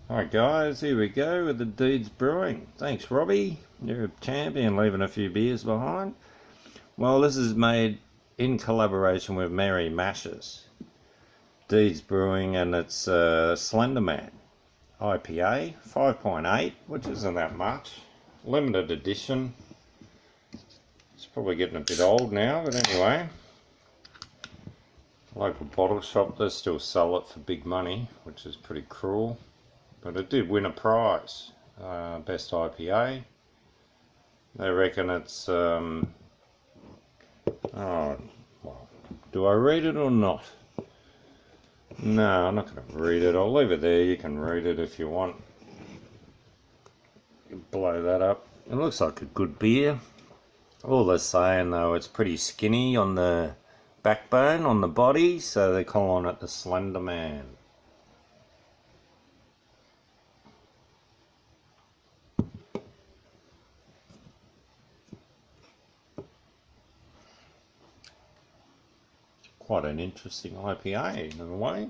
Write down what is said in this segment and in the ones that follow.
Alright guys, here we go with the Deeds Brewing. Thanks Robbie, you're a champion, leaving a few beers behind. Well, this is made in collaboration with Mary Mashers. Deeds Brewing, and it's Slenderman IPA 5.8, which isn't that much. Limited edition. It's probably getting a bit old now, but anyway. Local bottle shop, they still sell it for big money, which is pretty cruel. But it did win a prize, best IPA. They reckon it's, oh, well, do I read it or not? No, I'm not going to read it. I'll leave it there. You can read it if you want. You can blow that up. It looks like a good beer. All they're saying though, it's pretty skinny on the backbone, on the body, so they're calling it the Slender Man. Quite an interesting IPA in a way.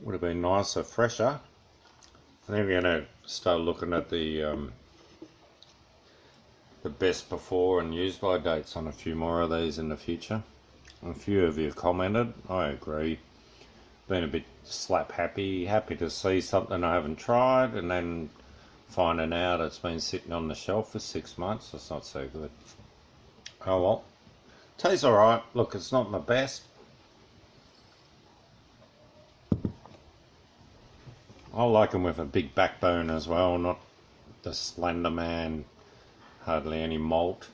Would have been nicer, fresher. I think we're going to start looking at the best before and use by dates on a few more of these in the future. A few of you commented. I agree. Been a bit slap happy to see something I haven't tried, and then finding out it's been sitting on the shelf for 6 months. It's not so good. Oh well, tastes alright. Look, it's not my best. I like them with a big backbone as well, not the Slender Man, hardly any malt.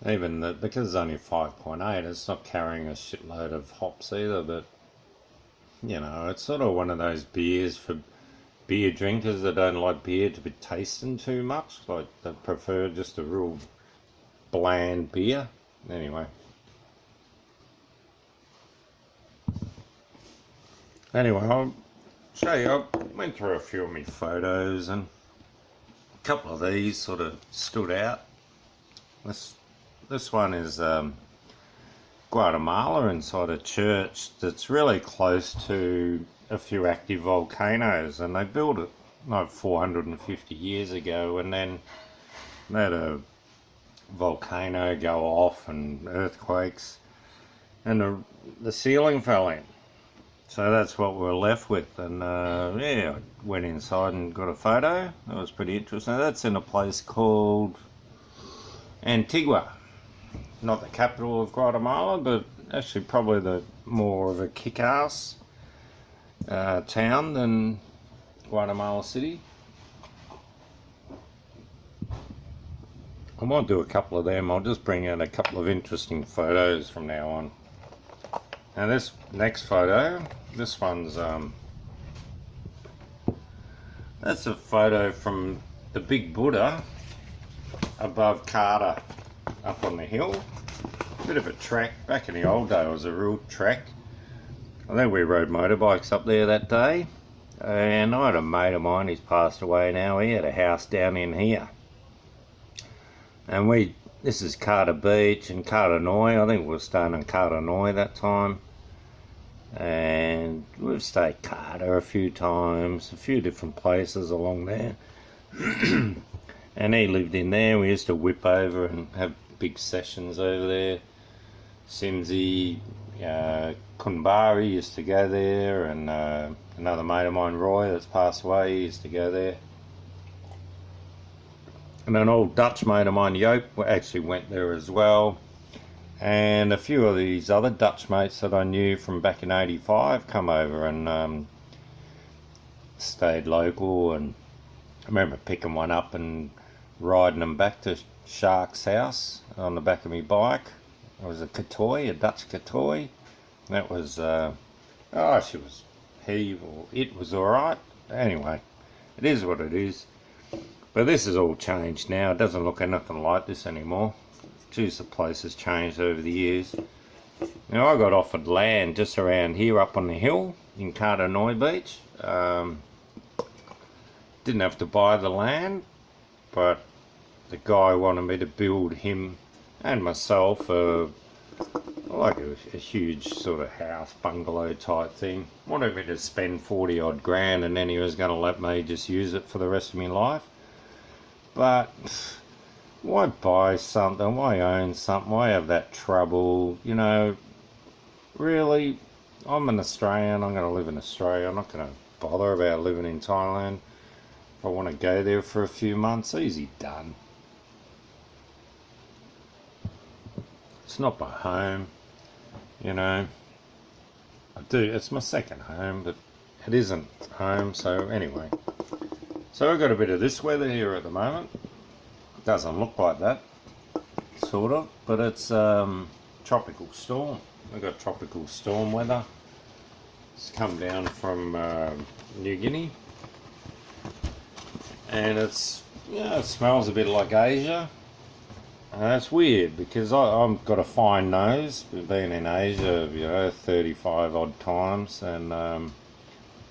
Even because it's only 5.8, it's not carrying a shitload of hops either, but you know, it's sort of one of those beers for beer drinkers that don't like beer to be tasting too much. Like, they prefer just a real bland beer. Anyway. I'll show you. I went through a few of my photos, and a couple of these sort of stood out. This one is Guatemala, inside a church that's really close to a few active volcanoes, and they built it like 450 years ago, and then they had a volcano go off and earthquakes, and the ceiling fell in. So that's what we're left with, and yeah, I went inside and got a photo. That was pretty interesting. That's in a place called Antigua. Not the capital of Guatemala, but actually probably the more of a kick-ass town than Guatemala City. I might do a couple of them. I'll just bring out a couple of interesting photos from now on. Now this next photo, this one's that's a photo from the Big Buddha above Carter, up on the hill. Bit of a trek. Back in the old day, it was a real trek. I think we rode motorbikes up there that day, and I had a mate of mine, he's passed away now. He had a house down in here, and this is Carter Beach and Carter Noi. I think we were staying in Carter Noi that time, and we've stayed Carter a few times, a few different places along there. And he lived in there. We used to whip over and have big sessions over there. Simsy, Kunbari used to go there, and another mate of mine, Roy, that's passed away, he used to go there. And an old Dutch mate of mine, Joop, actually went there as well. And a few of these other Dutch mates that I knew from back in '85 come over and stayed local. And I remember picking one up and riding them back to Shark's house on the back of my bike. It was a Katoy, a Dutch Katoy. That was, it was alright. Anyway, it is what it is. But this has all changed now. It doesn't look anything like this anymore. Geez, the place has changed over the years. Now, I got offered land just around here up on the hill in Carter Noi Beach. Didn't have to buy the land, but the guy wanted me to build him and myself like a huge sort of house bungalow type thing. Wanted me to spend 40 odd grand, and then he was going to let me just use it for the rest of my life. But why buy something? Why own something? Why have that trouble? You know, really, I'm an Australian. I'm going to live in Australia. I'm not going to bother about living in Thailand. If I want to go there for a few months, easy done. It's not my home, you know. It's my second home, but it isn't home. So anyway, so I've got a bit of this weather here at the moment. It doesn't look like that, sort of, but it's tropical storm. We've got tropical storm weather. It's come down from New Guinea, and it smells a bit like Asia. That's weird because I've got a fine nose. We've been in Asia, 35 odd times, and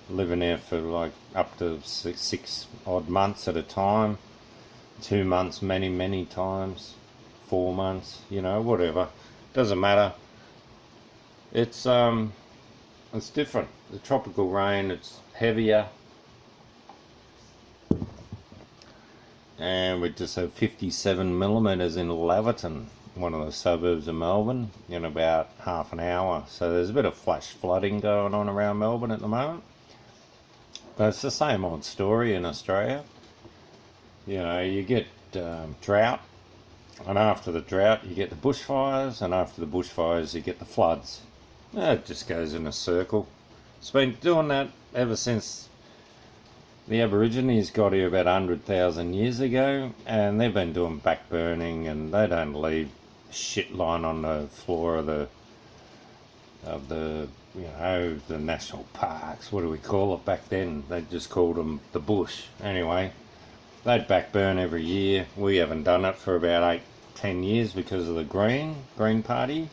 living there for like up to six odd months at a time. 2 months, many times. 4 months, whatever. Doesn't matter. It's different. The tropical rain, it's heavier. And we just have 57 millimetres in Laverton, one of the suburbs of Melbourne, in about half an hour. So there's a bit of flash flooding going on around Melbourne at the moment. But it's the same old story in Australia. You get drought, and after the drought you get the bushfires, and after the bushfires you get the floods. It just goes in a circle. It's been doing that ever since the Aborigines got here about 100,000 years ago, and they've been doing backburning, and they don't leave shit lying on the floor of the national parks. What do we call it back then? They just called them the bush. Anyway, they'd backburn every year. We haven't done it for about 8-10 years because of the Green Party,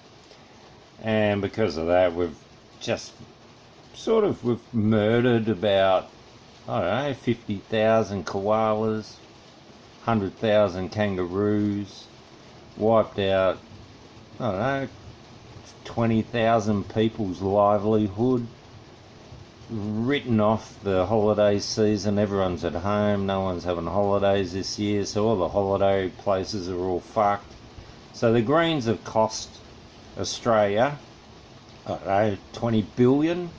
and because of that we've just we've murdered about 50,000 koalas, 100,000 kangaroos, wiped out 20,000 people's livelihood, written off the holiday season. Everyone's at home, no one's having holidays this year, so all the holiday places are all fucked. So the Greens have cost Australia 20 billion,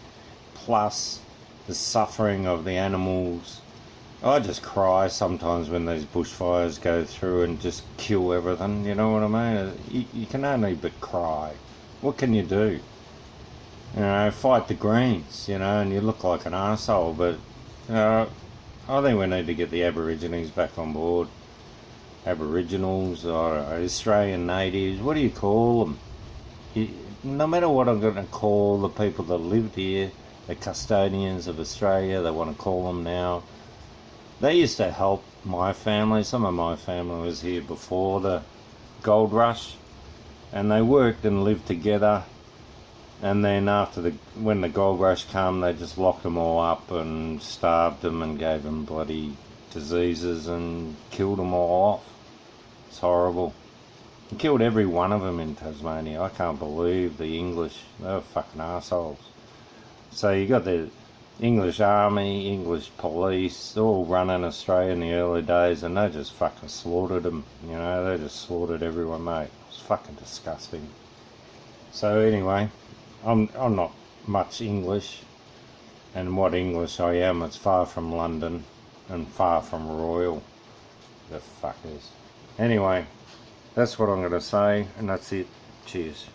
plus the suffering of the animals. I just cry sometimes when these bushfires go through and just kill everything, you know what I mean? You can only but cry. What can you do? Fight the Greens, and you look like an arsehole, but I think we need to get the Aborigines back on board. Aboriginals, or Australian natives, what do you call them? No matter what I'm going to call the people that lived here, the custodians of Australia, they want to call them now. They used to help my family. Some of my family was here before the gold rush, and they worked and lived together. And then when the gold rush came, they just locked them all up and starved them and gave them bloody diseases and killed them all off. It's horrible. They killed every one of them in Tasmania. I can't believe the English. They were fucking arseholes. So you got the English army, English police, all running Australia in the early days, and they just fucking slaughtered them. They just slaughtered everyone, mate. It was fucking disgusting. So anyway, I'm not much English, and what English I am, it's far from London and far from royal. The fuckers. Anyway, that's what I'm going to say, and that's it. Cheers.